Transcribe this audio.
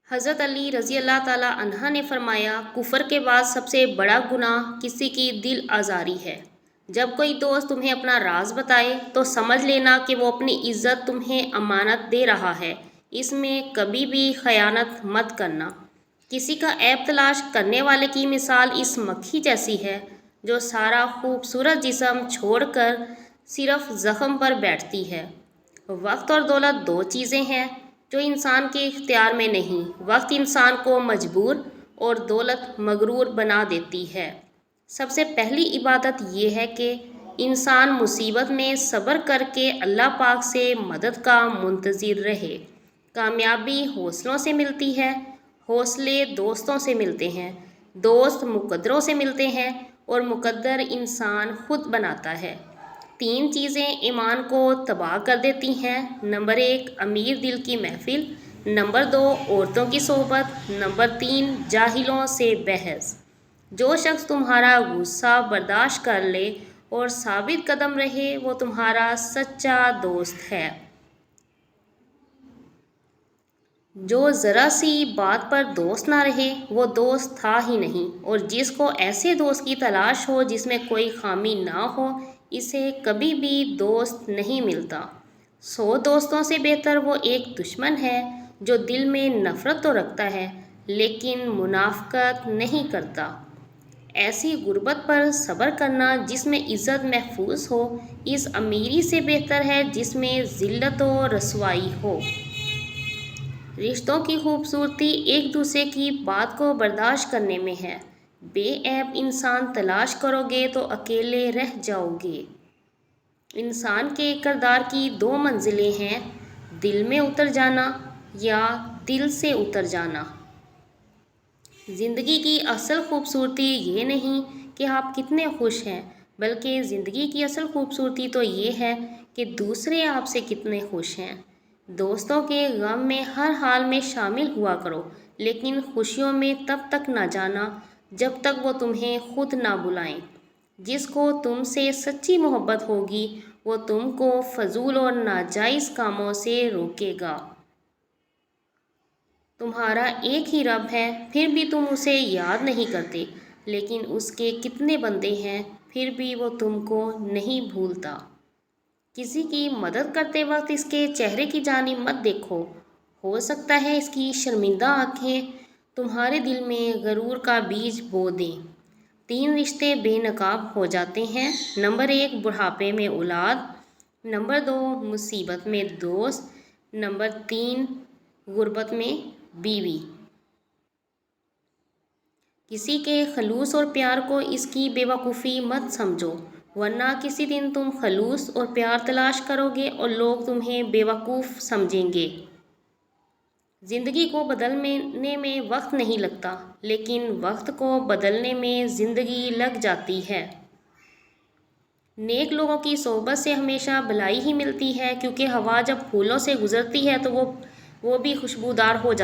حضرت علی رضی اللہ تعالیٰ عنہ نے فرمایا، کفر کے بعد سب سے بڑا گناہ کسی کی دل آزاری ہے۔ جب کوئی دوست تمہیں اپنا راز بتائے تو سمجھ لینا کہ وہ اپنی عزت تمہیں امانت دے رہا ہے، اس میں کبھی بھی خیانت مت کرنا۔ کسی کا عیب تلاش کرنے والے کی مثال اس مکھی جیسی ہے جو سارا خوبصورت جسم چھوڑ کر صرف زخم پر بیٹھتی ہے۔ وقت اور دولت دو چیزیں ہیں جو انسان کے اختیار میں نہیں۔ وقت انسان کو مجبور اور دولت مغرور بنا دیتی ہے۔ سب سے پہلی عبادت یہ ہے کہ انسان مصیبت میں صبر کر کے اللہ پاک سے مدد کا منتظر رہے۔ کامیابی حوصلوں سے ملتی ہے، حوصلے دوستوں سے ملتے ہیں، دوست مقدروں سے ملتے ہیں اور مقدر انسان خود بناتا ہے۔ تین چیزیں ایمان کو تباہ کر دیتی ہیں: نمبر 1 امیر دل کی محفل، نمبر 2 عورتوں کی صحبت، نمبر 3 جاہلوں سے بحث۔ جو شخص تمہارا غصہ برداشت کر لے اور ثابت قدم رہے وہ تمہارا سچا دوست ہے۔ جو ذرا سی بات پر دوست نہ رہے وہ دوست تھا ہی نہیں، اور جس کو ایسے دوست کی تلاش ہو جس میں کوئی خامی نہ ہو اسے کبھی بھی دوست نہیں ملتا۔ 100 دوستوں سے بہتر وہ ایک دشمن ہے جو دل میں نفرت تو رکھتا ہے لیکن منافقت نہیں کرتا۔ ایسی غربت پر صبر کرنا جس میں عزت محفوظ ہو اس امیری سے بہتر ہے جس میں ذلت و رسوائی ہو۔ رشتوں کی خوبصورتی ایک دوسرے کی بات کو برداشت کرنے میں ہے۔ بے عیب انسان تلاش کرو گے تو اکیلے رہ جاؤ گے۔ انسان کے کردار کی دو منزلیں ہیں: دل میں اتر جانا یا دل سے اتر جانا۔ زندگی کی اصل خوبصورتی یہ نہیں کہ آپ کتنے خوش ہیں، بلکہ زندگی کی اصل خوبصورتی تو یہ ہے کہ دوسرے آپ سے کتنے خوش ہیں۔ دوستوں کے غم میں ہر حال میں شامل ہوا کرو، لیکن خوشیوں میں تب تک نہ جانا جب تک وہ تمہیں خود نہ بلائیں۔ جس کو تم سے سچی محبت ہوگی وہ تم کو فضول اور ناجائز کاموں سے روکے گا۔ تمہارا ایک ہی رب ہے پھر بھی تم اسے یاد نہیں کرتے، لیکن اس کے کتنے بندے ہیں پھر بھی وہ تم کو نہیں بھولتا۔ کسی کی مدد کرتے وقت اس کے چہرے کی جانب مت دیکھو، ہو سکتا ہے اس کی شرمندہ آنکھیں تمہارے دل میں غرور کا بیج بو دیں۔ 3 رشتے بے نقاب ہو جاتے ہیں: نمبر 1 بڑھاپے میں اولاد، نمبر 2 مصیبت میں دوست، نمبر 3 غربت میں بیوی۔ کسی کے خلوص اور پیار کو اس کی بے وقوفی مت سمجھو، ورنہ کسی دن تم خلوص اور پیار تلاش کرو گے اور لوگ تمہیں بے وقوف سمجھیں گے۔ زندگی کو بدلنے میں وقت نہیں لگتا، لیکن وقت کو بدلنے میں زندگی لگ جاتی ہے۔ نیک لوگوں کی صحبت سے ہمیشہ بھلائی ہی ملتی ہے، کیونکہ ہوا جب پھولوں سے گزرتی ہے تو وہ بھی خوشبودار ہو جاتی ہے۔